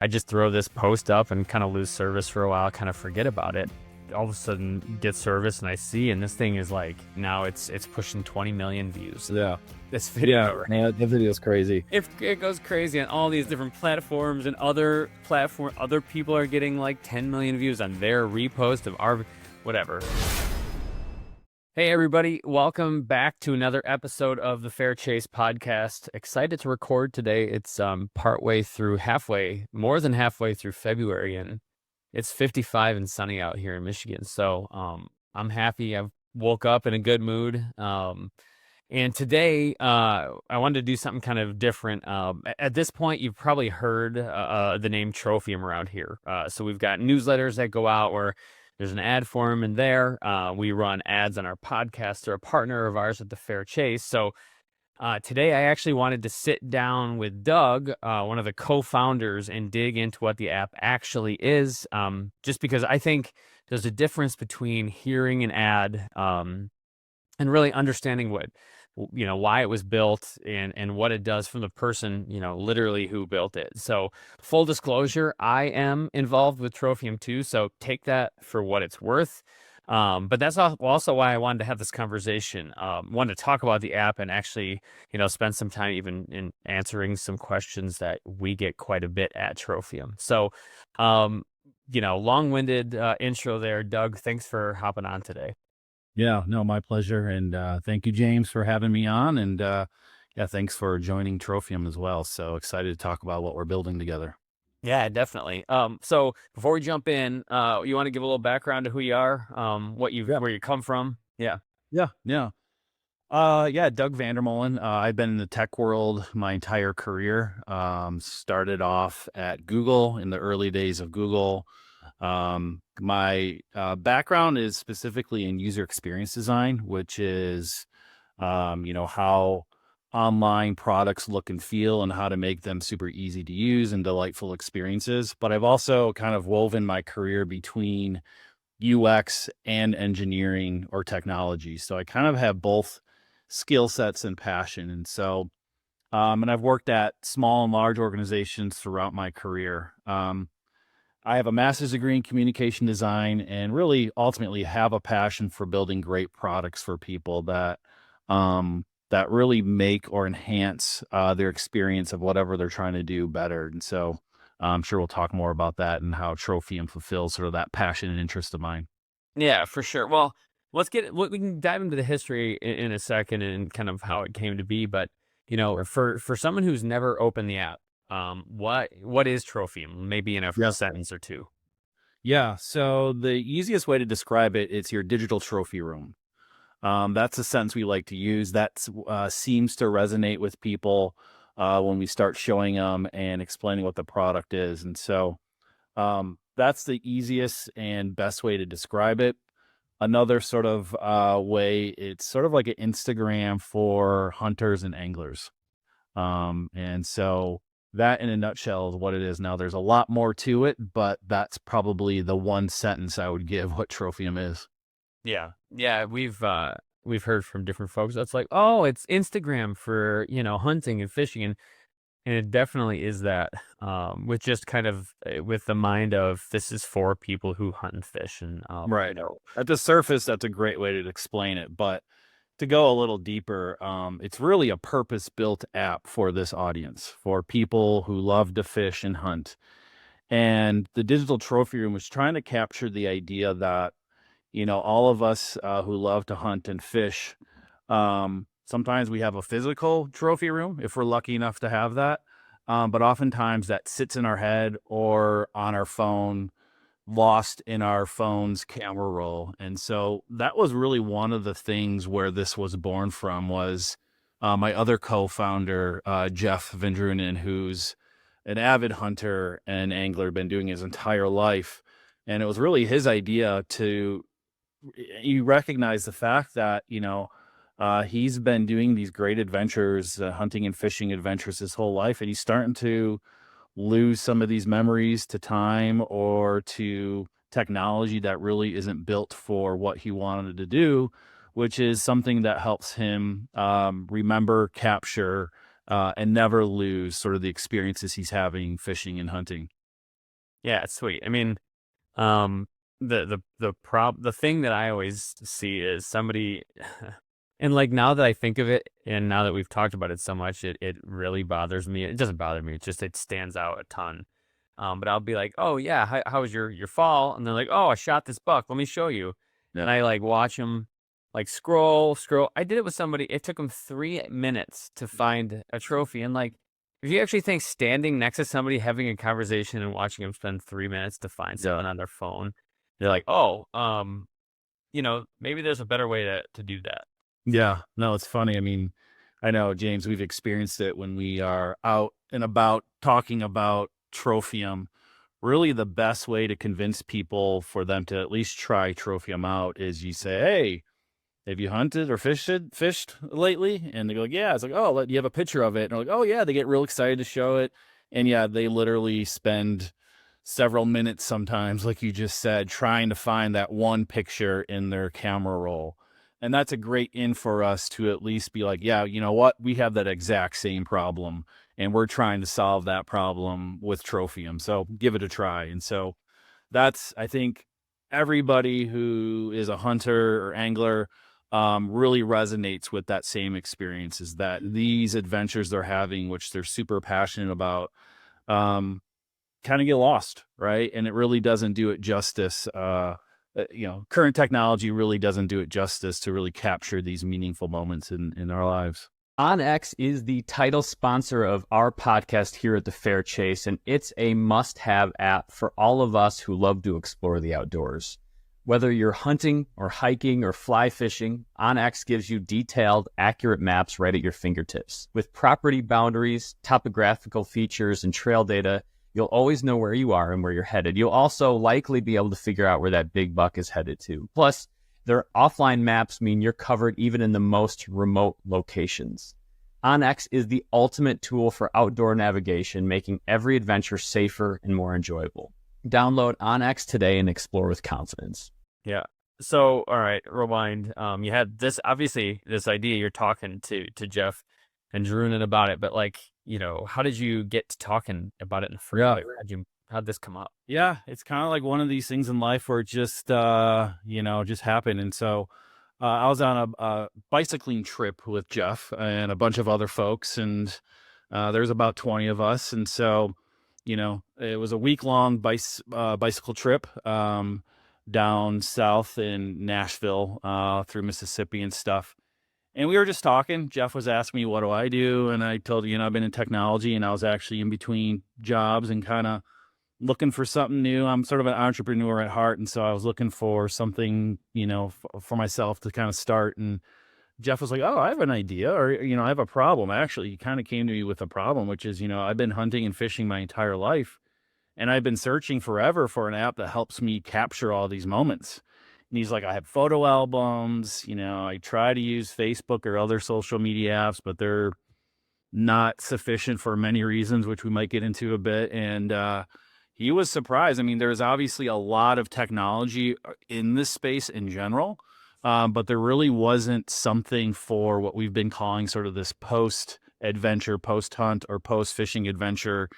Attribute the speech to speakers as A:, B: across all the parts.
A: I just throw this post up and kind of lose service for a while, kind of forget about it. All of a sudden get service and I see, and this thing is like, now it's pushing 20 million views.
B: Yeah.
A: This
B: Yeah.
A: video, right?
B: Man, that video's crazy.
A: It goes crazy on all these different platforms, and other people are getting like 10 million views on their repost of our whatever. Hey everybody, welcome back to another episode of the Fair Chase podcast. Excited to record today. It's more than halfway through February, and it's 55 and sunny out here in Michigan. So I'm happy. I've woke up in a good mood. And today I wanted to do something kind of different. At this point, you've probably heard the name Trophium around here. So we've got newsletters that go out where there's an ad form in there. We run ads on our podcast. They're a partner of ours at the Fair Chase. So today I actually wanted to sit down with Doug, one of the co-founders, and dig into what the app actually is. Just because I think there's a difference between hearing an ad and really understanding why it was built and what it does from the person, literally who built it. So full disclosure, I am involved with Trophium too. So take that for what it's worth. But that's also why I wanted to have this conversation. Wanted to talk about the app and actually, spend some time even in answering some questions that we get quite a bit at Trophium. So, long-winded intro there, Doug. Thanks for hopping on today.
B: Yeah, no, my pleasure. And thank you, James, for having me on. And yeah, thanks for joining Trophium as well. So excited to talk about what we're building together.
A: Yeah, definitely. So before we jump in, you want to give a little background to who you are, where you come from? Yeah.
B: Yeah. Doug VanderMolen. I've been in the tech world my entire career. Started off at Google in the early days of Google. My background is specifically in user experience design, which is, how online products look and feel and how to make them super easy to use and delightful experiences. But I've also kind of woven my career between UX and engineering or technology. So I kind of have both skill sets and passion. And so, and I've worked at small and large organizations throughout my career. I have a master's degree in communication design and really ultimately have a passion for building great products for people that that really make or enhance their experience of whatever they're trying to do better. And so I'm sure we'll talk more about that and how Trophium fulfills sort of that passion and interest of mine.
A: Yeah, for sure. Well, we can dive into the history in a second and kind of how it came to be. But, for someone who's never opened the app, what is Trophium? Maybe in a
B: Yeah.
A: sentence or two.
B: Yeah. So the easiest way to describe it, it's your digital trophy room. That's a sentence we like to use. That seems to resonate with people when we start showing them and explaining what the product is. And so that's the easiest and best way to describe it. Another sort of way, it's sort of like an Instagram for hunters and anglers. And so that in a nutshell is what it is. Now there's a lot more to it, but that's probably the one sentence I would give what Trophium is.
A: Yeah. Yeah. We've heard from different folks. That's like, oh, it's Instagram for, hunting and fishing. And it definitely is that, with just kind of with the mind of this is for people who hunt and fish. And,
B: Right. At the surface, that's a great way to explain it. But to go a little deeper, it's really a purpose-built app for this audience, for people who love to fish and hunt. And the digital trophy room was trying to capture the idea that, all of us who love to hunt and fish, sometimes we have a physical trophy room if we're lucky enough to have that. But oftentimes that sits in our head or on our phone, lost in our phone's camera roll. And so that was really one of the things where this was born from was my other co-founder, Jeff VanderMolen, who's an avid hunter and angler, been doing his entire life. And it was really his idea to you recognize the fact that, he's been doing these great adventures, hunting and fishing adventures his whole life. And he's starting to lose some of these memories to time or to technology that really isn't built for what he wanted to do, which is something that helps him remember, capture, and never lose sort of the experiences he's having fishing and hunting.
A: Yeah, it's sweet. I mean, um, the thing that I always see is somebody, and like now that I think of it, and now that we've talked about it so much, it really bothers me. It doesn't bother me. It's just it stands out a ton. But I'll be like, oh yeah, how was your fall? And they're like, oh, I shot this buck. Let me show you.
B: Yeah.
A: And I like watch them like scroll. I did it with somebody. It took them 3 minutes to find a trophy, and like if you actually think standing next to somebody having a conversation and watching them spend 3 minutes to find
B: Yeah.
A: something on their phone, they're like, oh, maybe there's a better way to do that.
B: Yeah. No, it's funny. I mean, I know, James, we've experienced it when we are out and about talking about Trophium. Really, the best way to convince people for them to at least try Trophium out is you say, hey, have you hunted or fished lately? And they go, yeah. It's like, oh, you have a picture of it. And they're like, oh yeah, they get real excited to show it. And yeah, they literally spend several minutes sometimes, like you just said, trying to find that one picture in their camera roll. And that's a great in for us to at least be like, yeah, you know what? We have that exact same problem and we're trying to solve that problem with Trophium. So give it a try. And so that's, I think, everybody who is a hunter or angler really resonates with that same experience, is that these adventures they're having, which they're super passionate about, um, kind of get lost, right? And it really doesn't do it justice. Current technology really doesn't do it justice to really capture these meaningful moments in our lives.
C: OnX is the title sponsor of our podcast here at the Fair Chase, and it's a must-have app for all of us who love to explore the outdoors. Whether you're hunting or hiking or fly fishing, OnX gives you detailed, accurate maps right at your fingertips. With property boundaries, topographical features, and trail data, you'll always know where you are and where you're headed. You'll also likely be able to figure out where that big buck is headed to. Plus, their offline maps mean you're covered even in the most remote locations. OnX is the ultimate tool for outdoor navigation, making every adventure safer and more enjoyable. Download OnX today and explore with confidence.
A: Yeah. So, all right, rewind. You had this idea. You're talking to Jeff and drooning about it, but like, how did you get to talking about it in the first place? How'd this come up?
B: Yeah, it's kind of like one of these things in life where it just happened. And so I was on a bicycling trip with Jeff and a bunch of other folks, and there's about 20 of us. And so, it was a week-long bicycle trip down south in Nashville through Mississippi and stuff. And we were just talking. Jeff was asking me, what do I do? And I told I've been in technology, and I was actually in between jobs and kind of looking for something new. I'm sort of an entrepreneur at heart. And so I was looking for something, for myself to kind of start. And Jeff was like, oh, I have an idea, or, I have a problem. Actually, he kind of came to me with a problem, which is, I've been hunting and fishing my entire life. And I've been searching forever for an app that helps me capture all these moments. And he's like, I have photo albums, I try to use Facebook or other social media apps, but they're not sufficient for many reasons, which we might get into a bit. And he was surprised. I mean, there's obviously a lot of technology in this space in general, but there really wasn't something for what we've been calling sort of this post-adventure, post-hunt, or post-fishing adventure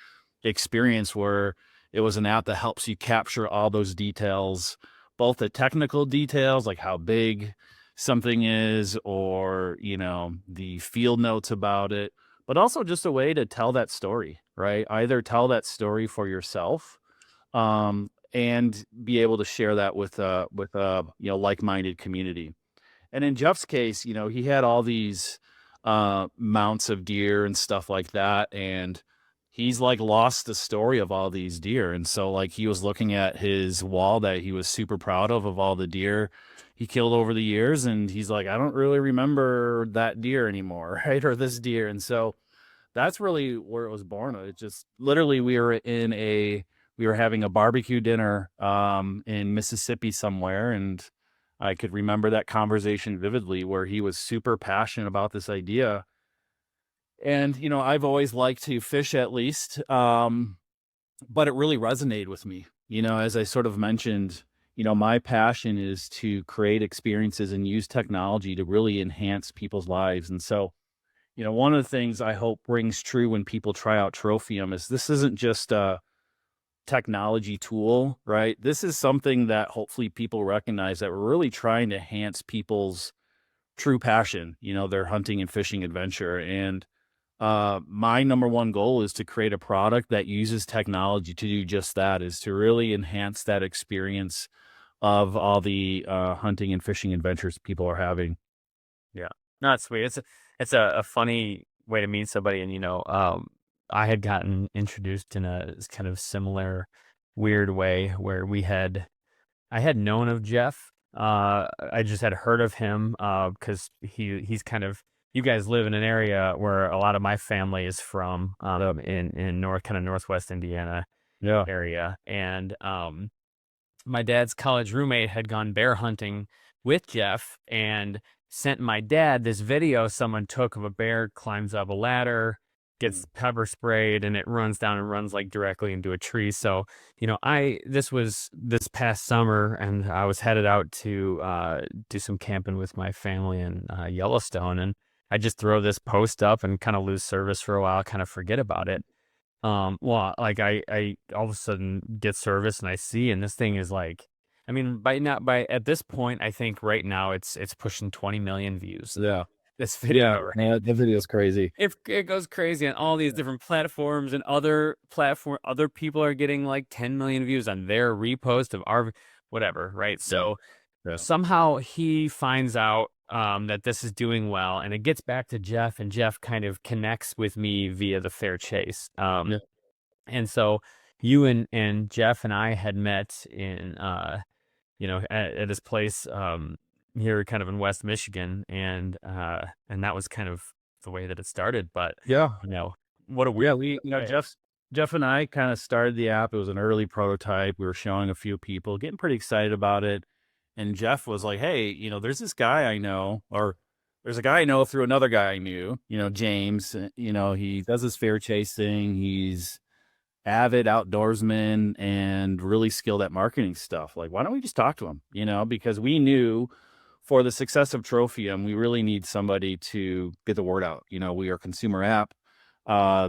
B: experience, where it was an app that helps you capture all those details, both the technical details, like how big something is, or, the field notes about it, but also just a way to tell that story, right? Either tell that story for yourself, and be able to share that with like-minded community. And in Jeff's case, he had all these mounts of deer and stuff like that, and he's like lost the story of all these deer. And so like he was looking at his wall that he was super proud of all the deer he killed over the years, and he's like, I don't really remember that deer anymore, right? Or this deer. And so that's really where it was born. It just literally we were having a barbecue dinner in Mississippi somewhere, and I could remember that conversation vividly, where he was super passionate about this idea. And I've always liked to fish, at least, but it really resonated with me. As I sort of mentioned, my passion is to create experiences and use technology to really enhance people's lives. And so, one of the things I hope rings true when people try out Trophium is this isn't just a technology tool, right? This is something that hopefully people recognize that we're really trying to enhance people's true passion, their hunting and fishing adventure. And my number one goal is to create a product that uses technology to do just that, is to really enhance that experience of all the hunting and fishing adventures people are having.
A: Yeah. No, that's sweet. It's a funny way to meet somebody. And, I had gotten introduced in a kind of similar weird way where I had known of Jeff. I just had heard of him, because he's kind of, you guys live in an area where a lot of my family is from, in kind of Northwest Indiana
B: Yeah.
A: area. And, my dad's college roommate had gone bear hunting with Jeff and sent my dad this video someone took of a bear climbs up a ladder, gets pepper sprayed, and it runs down and runs like directly into a tree. So, this was this past summer, and I was headed out to do some camping with my family in Yellowstone, and I just throw this post up and kind of lose service for a while, kind of forget about it. Well, like I all of a sudden get service and I see, and this thing is like, I mean, by at this point, I think right now it's pushing 20 million views.
B: Yeah.
A: This
B: Yeah.
A: video, right?
B: Man, that video is crazy.
A: It goes crazy on all these different platforms, and other people are getting like 10 million views on their repost of our whatever, right? So
B: Yeah.
A: somehow he finds out that this is doing well, and it gets back to Jeff, and Jeff kind of connects with me via the Fair Chase.
B: Yeah.
A: And so you and Jeff and I had met in at his place here kind of in West Michigan, and that was kind of the way that it started. But
B: Yeah.
A: what a weird.
B: Yeah, Jeff and I kind of started the app. It was an early prototype. We were showing a few people, getting pretty excited about it. And Jeff was like, "Hey, there's this guy I know, or there's a guy I know through another guy I knew, James. He does this fair chase thing. He's avid outdoorsman and really skilled at marketing stuff. Like, why don't we just talk to him? Because we knew for the success of Trophium, we really need somebody to get the word out. We are a consumer app.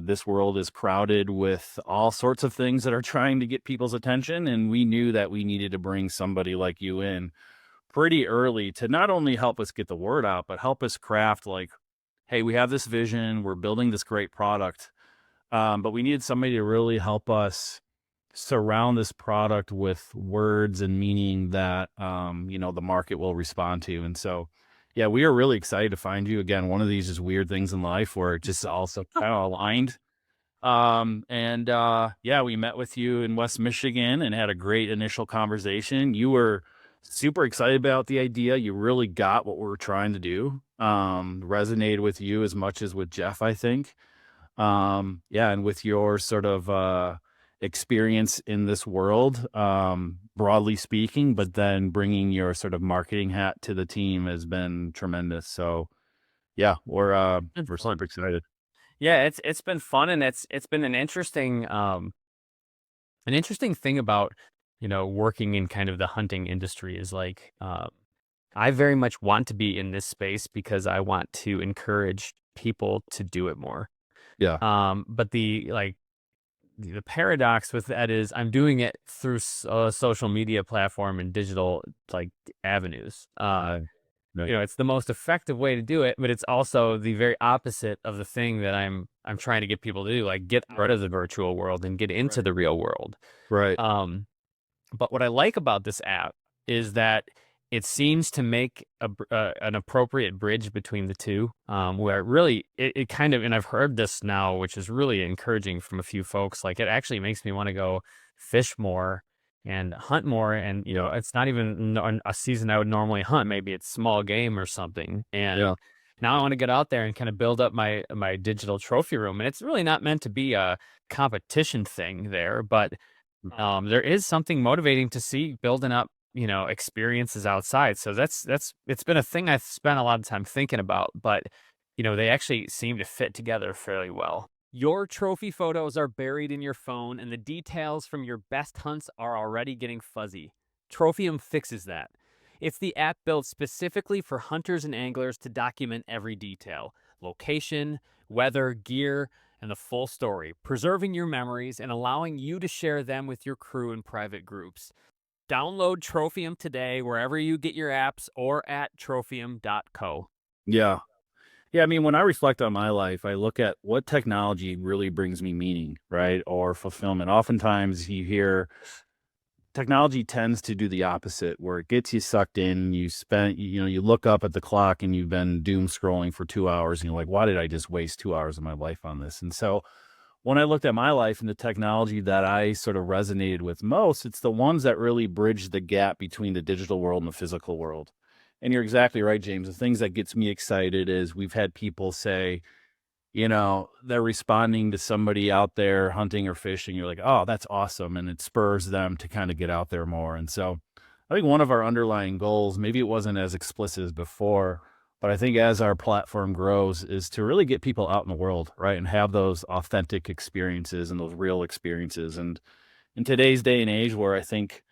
B: This world is crowded with all sorts of things that are trying to get people's attention. And we knew that we needed to bring somebody like you in pretty early to not only help us get the word out, but help us craft like, hey, we have this vision, we're building this great product. But we needed somebody to really help us surround this product with words and meaning that, the market will respond to. And so, yeah, we are really excited to find you. Again, one of these is weird things in life where it just also kind of aligned. Yeah, we met with you in West Michigan and had a great initial conversation. You were super excited about the idea. You really got what we were trying to do. Resonated with you as much as with Jeff, I think. Yeah, and with your sort of experience in this world, broadly speaking, but then bringing your sort of marketing hat to the team has been tremendous. So, yeah, we're super excited.
A: Yeah, it's been fun, and it's been an interesting thing about working in kind of the hunting industry is like I very much want to be in this space because I want to encourage people to do it more.
B: Yeah.
A: But the paradox with that is I'm doing it through a social media platform and digital like avenues.
B: Right.
A: It's the most effective way to do it, but it's also the very opposite of the thing that I'm trying to get people to do, like get out of the virtual world and get into the real world.
B: Right.
A: But what I like about this app is that it seems to make an appropriate bridge between the two, where really it kind of, and I've heard this now, which is really encouraging from a few folks, like it actually makes me want to go fish more and hunt more. And, it's not even a season I would normally hunt. Maybe it's small game or something. And now I want to get out there and kind of build up my digital trophy room. And it's really not meant to be a competition thing there, but there is something motivating to see building up experiences outside. So it's been a thing I've spent a lot of time thinking about, but they actually seem to fit together fairly well. Your trophy photos are buried in your phone, and the details from your best hunts are already getting fuzzy. Trophium fixes that. It's the app built specifically for hunters and anglers to document every detail: location, weather, gear, and the full story, preserving your memories and allowing you to share them with your crew in private groups. Download Trophium today wherever you get your apps or at trophium.co.
B: Yeah. Yeah, I mean, when I reflect on my life, I look at what technology really brings me meaning, right? Or fulfillment. Oftentimes you hear technology tends to do the opposite, where it gets you sucked in. You look up at the clock and you've been doom scrolling for 2 hours and you're like, why did I just waste 2 hours of my life on this? And so when I looked at my life and the technology that I sort of resonated with most, it's the ones that really bridge the gap between the digital world and the physical world. And you're exactly right, James. The things that gets me excited is we've had people say, they're responding to somebody out there hunting or fishing. You're like, oh, that's awesome. And it spurs them to kind of get out there more. And so I think one of our underlying goals, maybe it wasn't as explicit as before, but I think as our platform grows, is to really get people out in the world, right? And have those authentic experiences and those real experiences. And in today's day and age where I think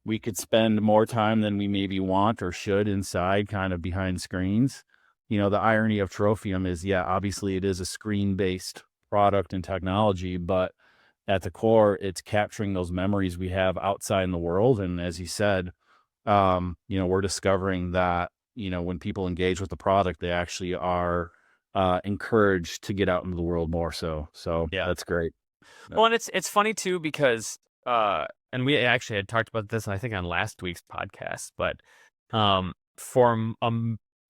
B: we could spend more time than we maybe want or should inside, kind of behind screens. The irony of Trophium is, yeah, obviously it is a screen-based product and technology, but at the core, it's capturing those memories we have outside in the world. And as you said, we're discovering that, when people engage with the product, they actually are encouraged to get out into the world more. So
A: Yeah.
B: that's great.
A: Well, and it's funny too because and we actually had talked about this, I think, on last week's podcast, but for a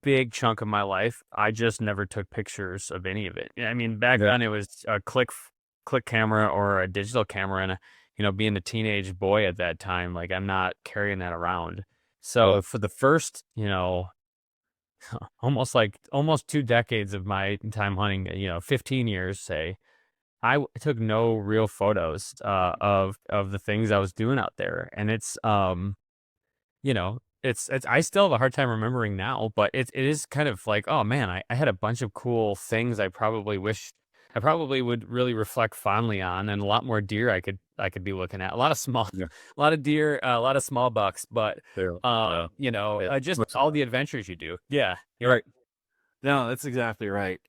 A: big chunk of my life, I just never took pictures of any of it. I mean, back then it was a click camera or a digital camera, and being a teenage boy at that time, like I'm not carrying that around. So for the first, almost 2 decades of my time hunting, 15 years, say, I took no real photos of the things I was doing out there, and it's it's I still have a hard time remembering now, but it is kind of like, oh man, I had a bunch of cool things I probably would really reflect fondly on, and a lot more deer I could be looking at, a lot of a lot of deer, a lot of small bucks, but just all the adventures you do. Yeah,
B: you're right. No, that's exactly right.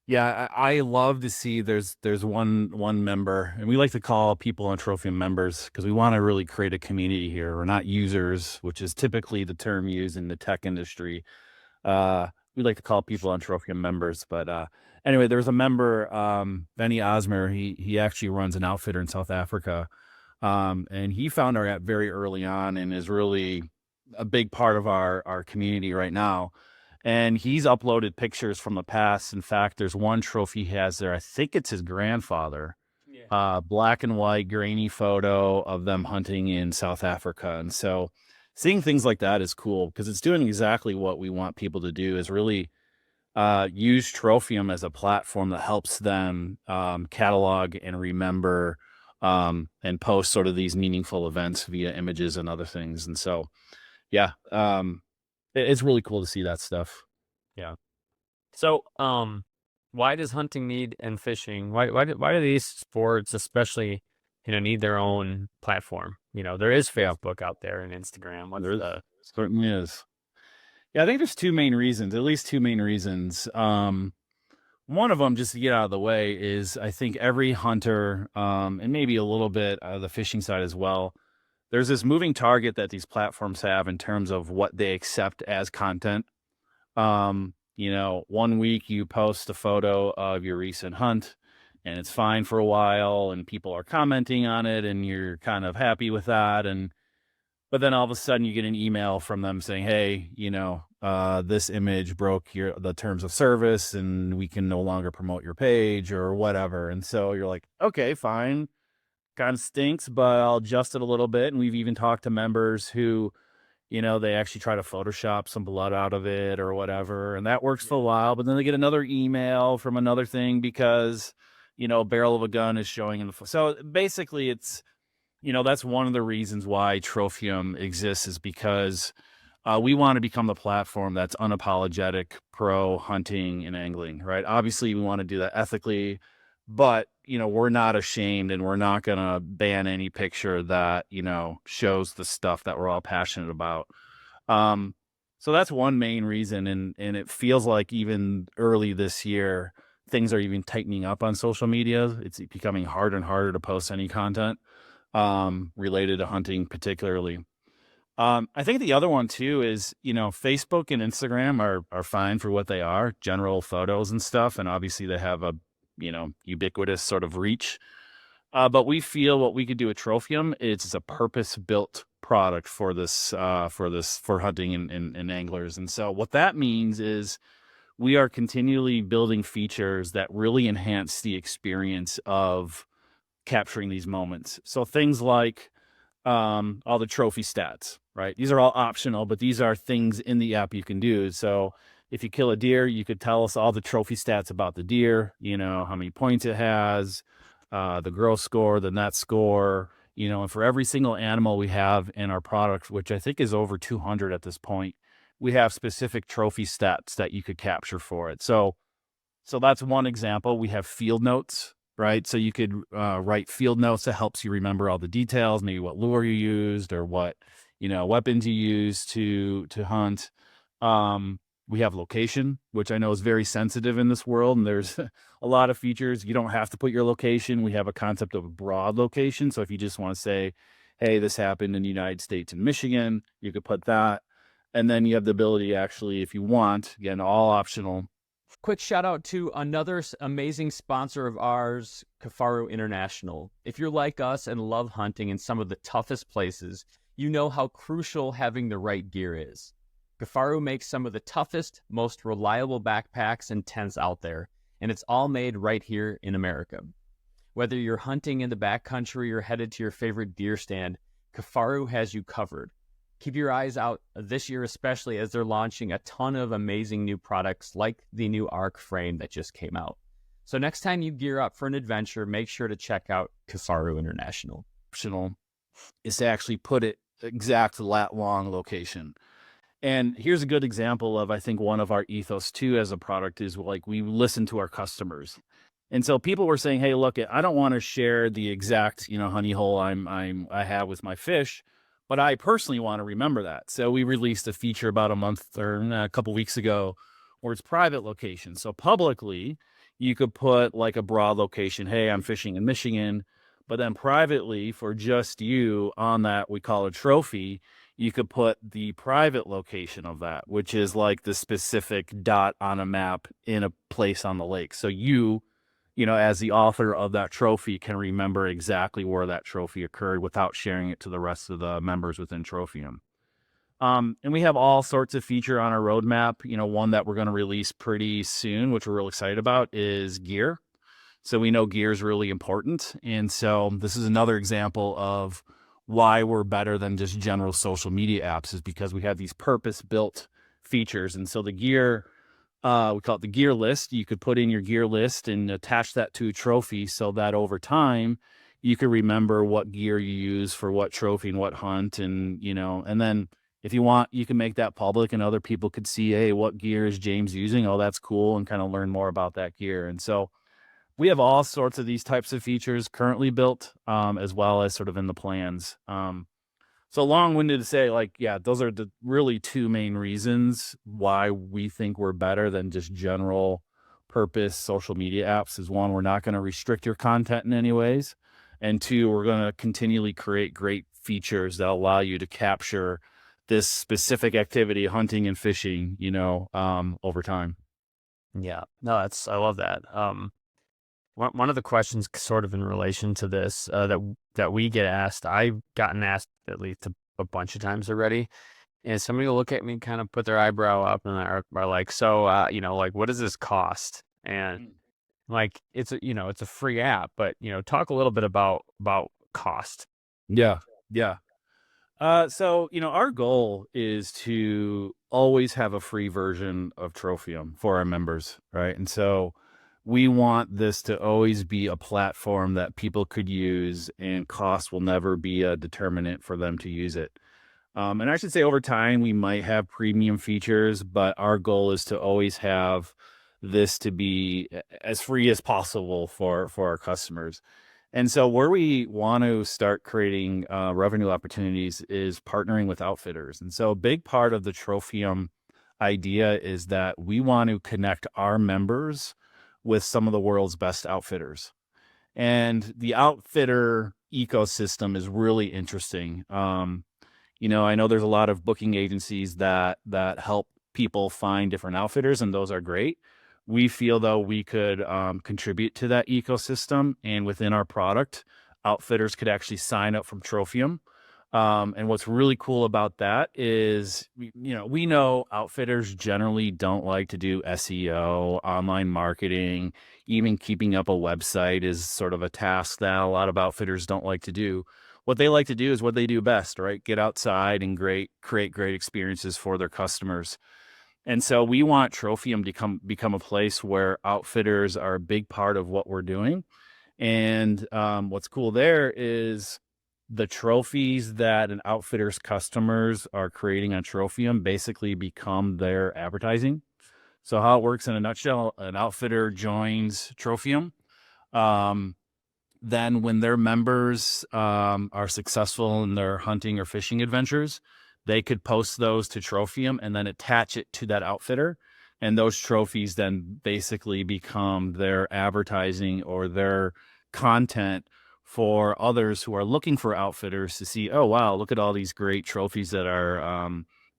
B: Yeah, I love to see there's one member, and we like to call people on Trophium members because we want to really create a community here. We're not users, which is typically the term used in the tech industry. We like to call people on Trophium members, but anyway, there's a member, Benny Osmer. He actually runs an outfitter in South Africa, and he found our app very early on and is really a big part of our community right now. And he's uploaded pictures from the past. In fact, there's one trophy he has there. I think it's his grandfather. Black and white, grainy photo of them hunting in South Africa. And so seeing things like that is cool because it's doing exactly what we want people to do, is really use Trophium as a platform that helps them catalog and remember and post sort of these meaningful events via images and other things. And so, yeah, it's really cool to see that stuff.
A: Yeah. So, why does hunting and fishing? Why do these sports especially, need their own platform? There is Facebook out there and Instagram.
B: Certainly is. Yeah, I think there's two main reasons, at least two main reasons. One of them, just to get out of the way, is I think every hunter, and maybe a little bit the fishing side as well, there's this moving target that these platforms have in terms of what they accept as content. 1 week you post a photo of your recent hunt and it's fine for a while and people are commenting on it and you're kind of happy with that. But then all of a sudden you get an email from them saying, hey, this image broke the terms of service and we can no longer promote your page or whatever. And so you're like, okay, fine. Kind of stinks, but I'll adjust it a little bit. And we've even talked to members who, they actually try to Photoshop some blood out of it or whatever. And that works for a while, but then they get another email from another thing because, barrel of a gun is showing in the, so basically it's, that's one of the reasons why Trophium exists, is because we want to become the platform that's unapologetic pro hunting and angling, right? Obviously we want to do that ethically, but we're not ashamed and we're not going to ban any picture that, shows the stuff that we're all passionate about. So that's one main reason. And it feels like even early this year, things are even tightening up on social media. It's becoming harder and harder to post any content related to hunting particularly. I think the other one too is, Facebook and Instagram are fine for what they are, general photos and stuff. And obviously they have a, ubiquitous sort of reach. But we feel what we could do with Trophium is a purpose-built product for for hunting and anglers. And so what that means is we are continually building features that really enhance the experience of capturing these moments. So things like all the trophy stats, right? These are all optional, but these are things in the app you can do. So if you kill a deer, you could tell us all the trophy stats about the deer, how many points it has, the gross score, the net score, and for every single animal we have in our product, which I think is over 200 at this point, we have specific trophy stats that you could capture for it. So that's one example. We have field notes, right? So you could write field notes that helps you remember all the details, maybe what lure you used or what, weapons you used to hunt. We have location, which I know is very sensitive in this world. And there's a lot of features. You don't have to put your location. We have a concept of a broad location. So if you just want to say, hey, this happened in the United States and Michigan, you could put that. And then you have the ability actually, if you want, again, all optional.
C: Quick shout out to another amazing sponsor of ours, Kifaru International. If you're like us and love hunting in some of the toughest places, you know how crucial having the right gear is. Kifaru makes some of the toughest, most reliable backpacks and tents out there, and it's all made right here in America. Whether you're hunting in the backcountry or headed to your favorite deer stand, Kifaru has you covered. Keep your eyes out this year, especially as they're launching a ton of amazing new products like the new Arc frame that just came out. So next time you gear up for an adventure, make sure to check out Kifaru International.
B: Optional is to actually put it exact lat long location. And here's a good example of, I think, one of our ethos too as a product is like we listen to our customers. And so people were saying, hey, look, I don't want to share the exact, honey hole I have with my fish, but I personally want to remember that. So we released a feature about a month or a couple weeks ago where it's private location. So publicly, you could put like a broad location. Hey, I'm fishing in Michigan. But then privately, for just you on that, we call it trophy, you could put the private location of that, which is like the specific dot on a map in a place on the lake. So you as the author of that trophy can remember exactly where that trophy occurred without sharing it to the rest of the members within Trophium. And we have all sorts of feature on our roadmap. One that we're going to release pretty soon, which we're real excited about, is gear. So we know gear is really important. And so this is another example of why we're better than just general social media apps, is because we have these purpose-built features. And so the gear, we call it the gear list. You could put in your gear list and attach that to a trophy so that over time you can remember what gear you use for what trophy and what hunt. And, and then if you want, you can make that public and other people could see, hey, what gear is James using? Oh, that's cool. And kind of learn more about that gear. And so we have all sorts of these types of features currently built, as well as sort of in the plans. So long-winded to say, those are the really two main reasons why we think we're better than just general purpose social media apps. Is one, we're not going to restrict your content in any ways. And two, we're going to continually create great features that allow you to capture this specific activity, hunting and fishing, over time.
A: Yeah, no, I love that. One of the questions sort of in relation to this that we get asked, I've gotten asked at least a bunch of times already, and somebody will look at me and kind of put their eyebrow up and are like, so, what does this cost? And it's a free app, but, talk a little bit about cost.
B: Yeah. Yeah. So, our goal is to always have a free version of Trophium for our members, right? And so we want this to always be a platform that people could use, and cost will never be a determinant for them to use it. And I should say over time, we might have premium features, but our goal is to always have this to be as free as possible for our customers. And so where we want to start creating revenue opportunities is partnering with outfitters. And so a big part of the Trophium idea is that we want to connect our members with some of the world's best outfitters. And the outfitter ecosystem is really interesting. I know there's a lot of booking agencies that help people find different outfitters, and those are great. We feel though we could contribute to that ecosystem, and within our product, outfitters could actually sign up from Trophium. And what's really cool about that is, we know outfitters generally don't like to do SEO, online marketing, even keeping up a website is sort of a task that a lot of outfitters don't like to do. What they like to do is what they do best, right? Get outside and create great experiences for their customers. And so we want Trophium to become a place where outfitters are a big part of what we're doing. And what's cool there is the trophies that an outfitter's customers are creating on Trophium basically become their advertising. So how it works in a nutshell, an outfitter joins Trophium. Then when their members are successful in their hunting or fishing adventures, they could post those to Trophium and then attach it to that outfitter. And those trophies then basically become their advertising or their content for others who are looking for outfitters to see, oh, wow, look at all these great trophies that are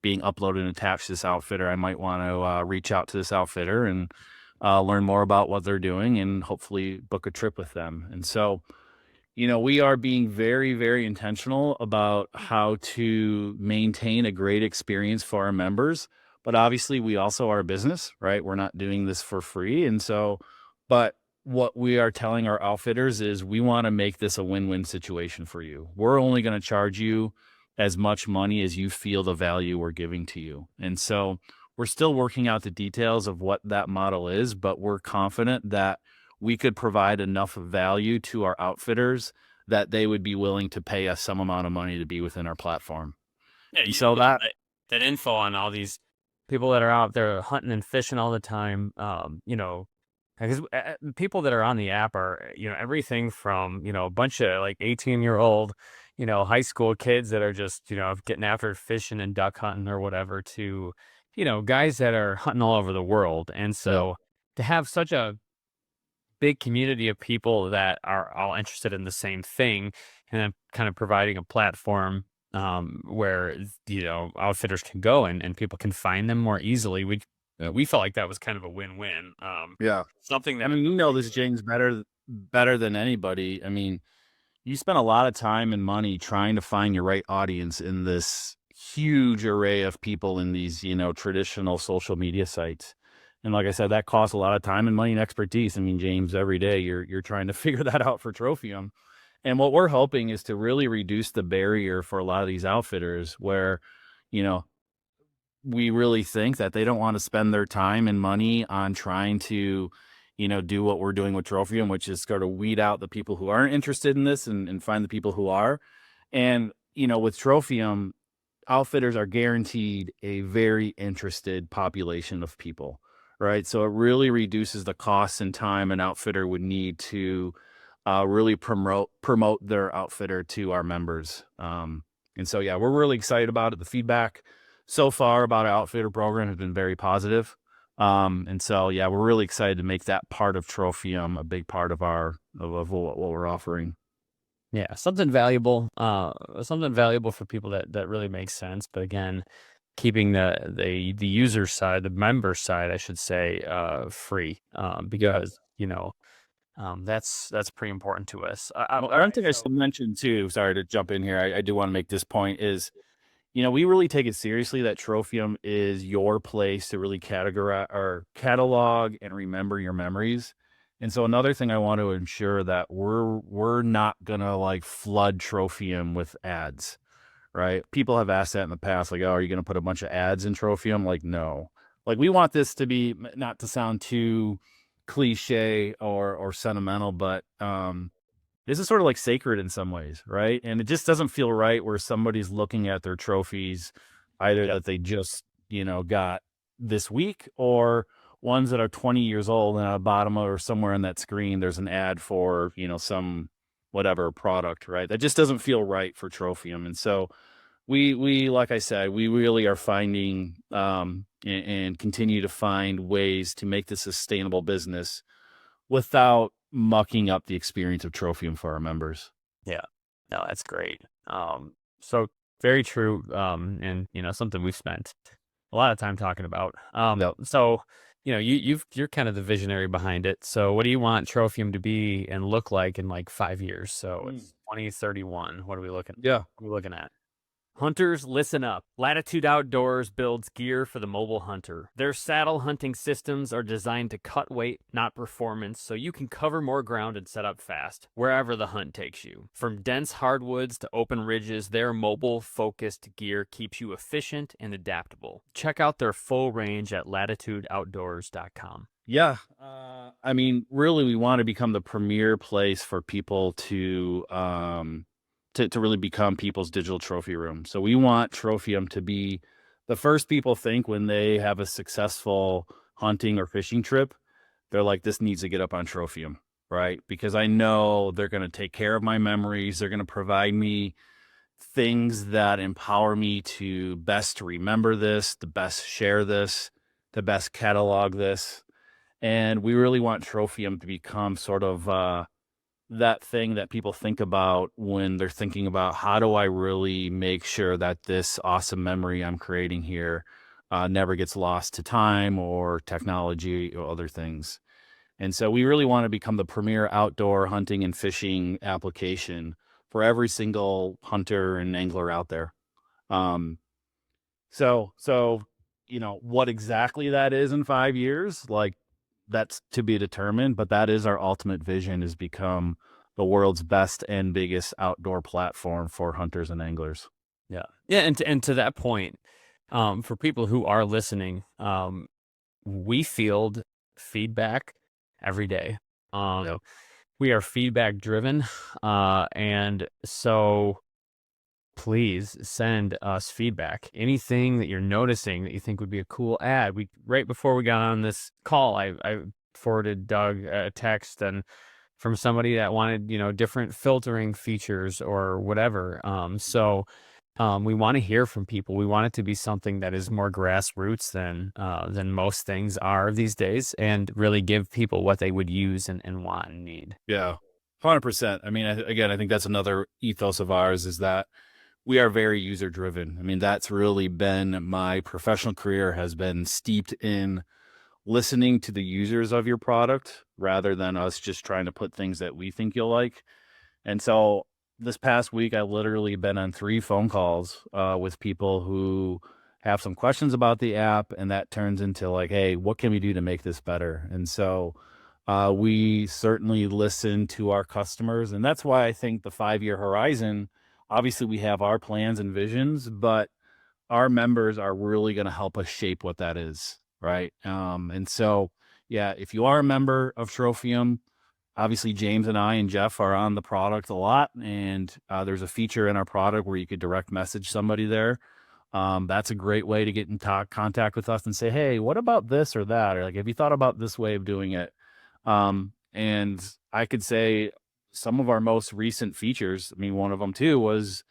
B: being uploaded and attached to this outfitter. I might want to reach out to this outfitter and learn more about what they're doing and hopefully book a trip with them. And so, we are being very, very intentional about how to maintain a great experience for our members. But obviously, we also are a business, right? We're not doing this for free. And so, but what we are telling our outfitters is we want to make this a win-win situation for you. We're only going to charge you as much money as you feel the value we're giving to you. And so we're still working out the details of what that model is, but we're confident that we could provide enough value to our outfitters that they would be willing to pay us some amount of money to be within our platform.
A: Yeah,
B: And so that
A: info on all these people that are out there hunting and fishing all the time, because people that are on the app are, everything from, a bunch of like 18-year-old, high school kids that are just, getting after fishing and duck hunting or whatever to, guys that are hunting all over the world. And so to have such a big community of people that are all interested in the same thing and then kind of providing a platform where, outfitters can go and people can find them more easily. We felt like that was kind of a win-win. Something that,
B: this, James, better than anybody. I mean, you spend a lot of time and money trying to find your right audience in this huge array of people in these, traditional social media sites. And like I said, that costs a lot of time and money and expertise. I mean, James, every day you're trying to figure that out for Trophium. And what we're hoping is to really reduce the barrier for a lot of these outfitters where, we really think that they don't want to spend their time and money on trying to, do what we're doing with Trophium, which is sort of weed out the people who aren't interested in this and find the people who are. And, with Trophium, outfitters are guaranteed a very interested population of people, right? So it really reduces the costs and time an outfitter would need to really promote their outfitter to our members. And so, we're really excited about it. The feedback so far about our outfitter program has been very positive. And so, we're really excited to make that part of Trophium a big part of of what we're offering.
A: Yeah, something valuable for people that really makes sense. But again, keeping the user side, the member side, I should say, free, because that's pretty important to us.
B: One thing I should mention too, sorry to jump in here, I do want to make this point is, we really take it seriously that Trophium is your place to really catalog and remember your memories. And so another thing I want to ensure that we're not gonna like flood Trophium with ads, right? People have asked that in the past, like, oh, are you gonna put a bunch of ads in Trophium? Like, no. Like, we want this to be, not to sound too cliche or sentimental, but this is sort of like sacred in some ways, right? And it just doesn't feel right where somebody's looking at their trophies, either that they just, got this week or ones that are 20 years old, and at the bottom or somewhere on that screen, there's an ad for, some whatever product, right? That just doesn't feel right for Trophium. And so we, like I said, we really are finding and continue to find ways to make this a sustainable business without mucking up the experience of Trophium for our members.
A: Yeah. No, that's great. So very true. And something we've spent a lot of time talking about.
B: Yep.
A: So, you're kind of the visionary behind it. So what do you want Trophium to be and look like in like 5 years? So it's 2031. What are we looking at? Hunters, listen up. Latitude Outdoors builds gear for the mobile hunter. Their saddle hunting systems are designed to cut weight, not performance, so you can cover more ground and set up fast, wherever the hunt takes you. From dense hardwoods to open ridges, their mobile-focused gear keeps you efficient and adaptable. Check out their full range at latitudeoutdoors.com.
B: Yeah. I mean, really, we want to become the premier place for people to really become people's digital trophy room. So we want Trophium to be the first people think when they have a successful hunting or fishing trip. They're like, this needs to get up on Trophium, right? Because I know they're going to take care of my memories. They're going to provide me things that empower me to best remember this, to best share this, to best catalog this. And we really want Trophium to become sort of that thing that people think about when they're thinking about how do I really make sure that this awesome memory I'm creating here never gets lost to time or technology or other things. And so we really want to become the premier outdoor hunting and fishing application for every single hunter and angler out there. Um, so, what exactly that is in 5 years, like that's to be determined, but that is our ultimate vision, is become the world's best and biggest outdoor platform for hunters and anglers.
A: Yeah. Yeah. And to that point, for people who are listening, we field feedback every day.
B: Yep.
A: We are feedback driven. And so please send us feedback. Anything that you're noticing that you think would be a cool ad. Right before we got on this call, I forwarded Doug a text and from somebody that wanted, different filtering features or whatever. We want to hear from people. We want it to be something that is more grassroots than most things are these days, and really give people what they would use and want and need.
B: Yeah, 100%. I mean, again, I think that's another ethos of ours, is that we are very user driven. I mean, that's really been my professional career, has been steeped in listening to the users of your product rather than us just trying to put things that we think you'll like. And so this past week, I literally been on 3 phone calls with people who have some questions about the app, and that turns into like, hey, what can we do to make this better? And so we certainly listen to our customers, and that's why I think the 5-year horizon, obviously we have our plans and visions, but our members are really going to help us shape what that is, right? And so, yeah, if you are a member of Trophium, obviously James and I and Jeff are on the product a lot, and there's a feature in our product where you could direct message somebody there. That's a great way to get in contact with us and say, hey, what about this or that? Or like, have you thought about this way of doing it? And I could say some of our most recent features, I mean, one of them too was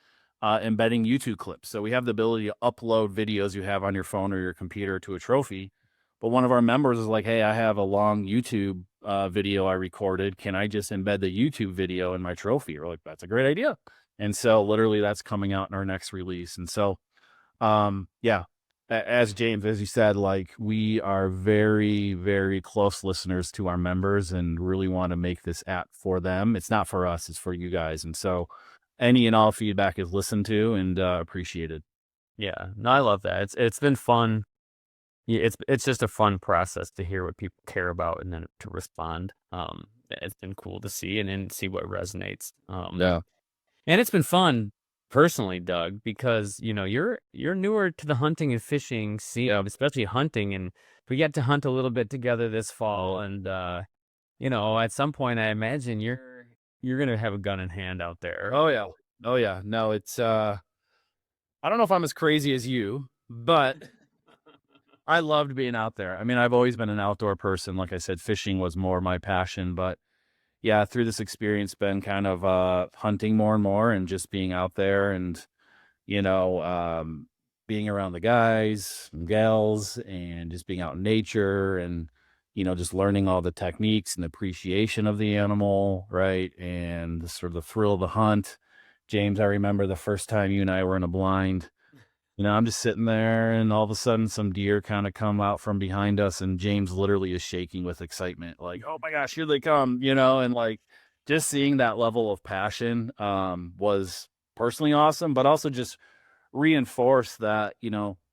B: embedding YouTube clips. So we have the ability to upload videos you have on your phone or your computer to a trophy. But one of our members is like, hey, I have a long YouTube video I recorded. Can I just embed the YouTube video in my trophy? We're like, that's a great idea. And so literally that's coming out in our next release. And so, yeah, as James, as you said, like we are very, very close listeners to our members and really want to make this app for them. It's not for us, it's for you guys. And so any and all feedback is listened to and appreciated.
A: Yeah, no, I love that. It's been fun. Yeah, it's just a fun process to hear what people care about and then to respond. It's been cool to see and see what resonates.
B: Yeah.
A: And it's been fun personally, Doug, because you're newer to the hunting and fishing scene, especially hunting, and we get to hunt a little bit together this fall. And at some point, I imagine you're gonna have a gun in hand out there.
B: Oh yeah. Oh yeah. No, it's I don't know if I'm as crazy as you, but I loved being out there. I mean, I've always been an outdoor person. Like I said, fishing was more my passion, but yeah, through this experience, been kind of hunting more and more and just being out there and, you know, being around the guys and gals and just being out in nature and just learning all the techniques and appreciation of the animal, right? And the sort of the thrill of the hunt. James, I remember the first time you and I were in a blind. I'm just sitting there, and all of a sudden some deer kind of come out from behind us, and James literally is shaking with excitement, like, oh my gosh, here they come, and like just seeing that level of passion was personally awesome, but also just reinforce that,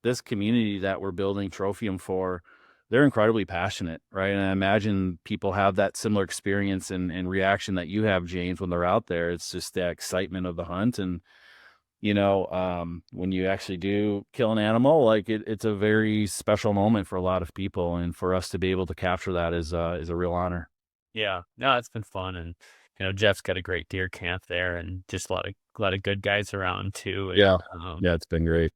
B: this community that we're building Trophium for, they're incredibly passionate, right? And I imagine people have that similar experience and reaction that you have, James, when they're out there. It's just the excitement of the hunt. And, when you actually do kill an animal, like it's a very special moment for a lot of people. And for us to be able to capture that is a real honor.
A: Yeah, no, it's been fun, and Jeff's got a great deer camp there, and just a lot of good guys around too. And,
B: Yeah. Yeah, it's been great.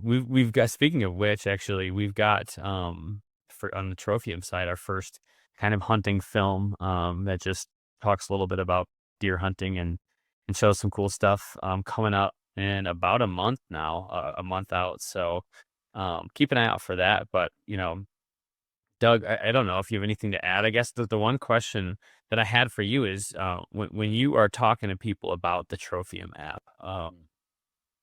A: we've got, speaking of which, actually, we've got for on the Trophium side, our first kind of hunting film that just talks a little bit about deer hunting and shows some cool stuff coming up in about a month now, a month out. So keep an eye out for that. But Doug, I don't know if you have anything to add. I guess the one question that I had for you is when you are talking to people about the Trophium app,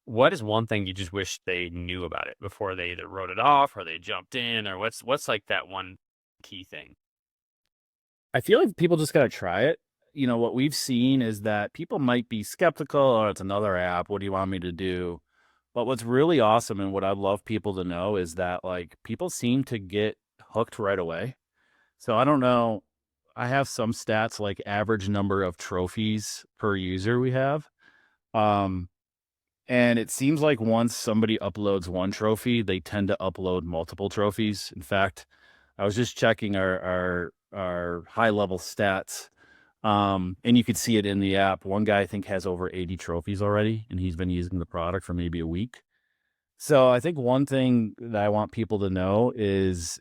A: what is one thing you just wish they knew about it before they either wrote it off or they jumped in, or what's like that one key thing?
B: I feel like people just got to try it. What we've seen is that people might be skeptical, or it's another app. What do you want me to do? But what's really awesome and what I'd love people to know is that like people seem to get hooked right away. So I don't know. I have some stats like average number of trophies per user we have. Um, and it seems like once somebody uploads one trophy, they tend to upload multiple trophies. In fact, I was just checking our high level stats. And you could see it in the app. One guy I think has over 80 trophies already, and he's been using the product for maybe a week. So I think one thing that I want people to know is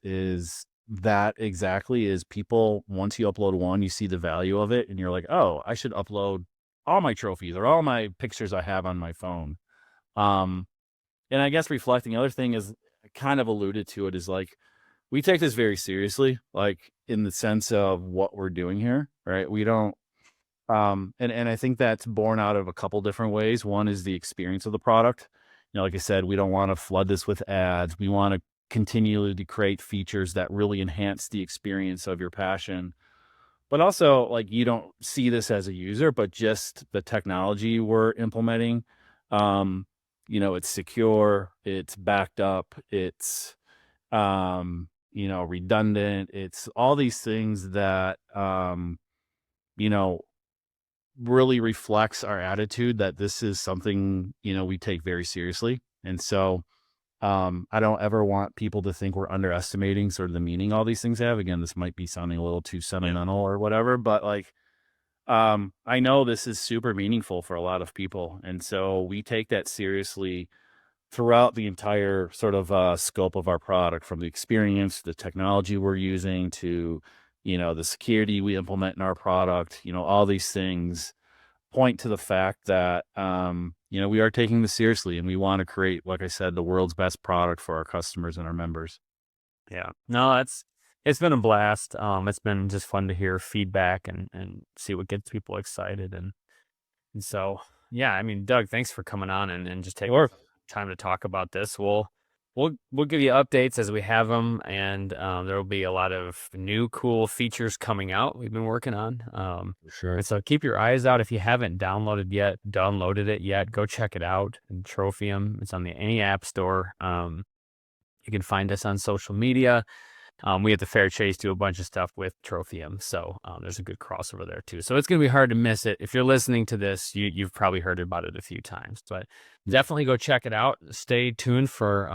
B: that exactly is people, once you upload one, you see the value of it and you're like, oh, I should upload all my trophies or all my pictures I have on my phone. Um, and I guess reflecting, the other thing is I kind of alluded to it, is like we take this very seriously, like in the sense of what we're doing here, right? We don't and I think that's born out of a couple different ways. One is the experience of the product. Like I said, we don't want to flood this with ads. We want to continually to create features that really enhance the experience of your passion. But also, like, you don't see this as a user, but just the technology we're implementing. It's secure, it's backed up, it's redundant. It's all these things that you know really reflects our attitude that this is something, we take very seriously. And so I don't ever want people to think we're underestimating sort of the meaning all these things have. Again, this might be sounding a little too sentimental or whatever, but like, I know this is super meaningful for a lot of people. And so we take that seriously throughout the entire sort of scope of our product, from the experience, the technology we're using, to, the security we implement in our product. All these things point to the fact that, we are taking this seriously, and we want to create, like I said, the world's best product for our customers and our members.
A: Yeah, no, it's been a blast. It's been just fun to hear feedback and see what gets people excited, and so yeah, I mean, Doug, thanks for coming on and just taking
B: Sure.
A: time to talk about this. We'll give you updates as we have them, and there will be a lot of new cool features coming out we've been working on.
B: Sure.
A: And so keep your eyes out. If you haven't downloaded it yet, go check it out. And Trophium, it's on any app store. You can find us on social media. We at the Fair Chase do a bunch of stuff with Trophium, so there's a good crossover there too. So it's going to be hard to miss it. If you're listening to this, you've probably heard about it a few times, but definitely go check it out. Stay tuned for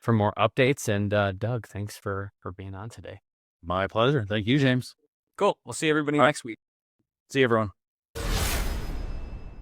A: more updates. And Doug, thanks for being on today.
B: My pleasure. Thank you, James.
A: Cool. We'll see everybody next week.
B: See you, everyone.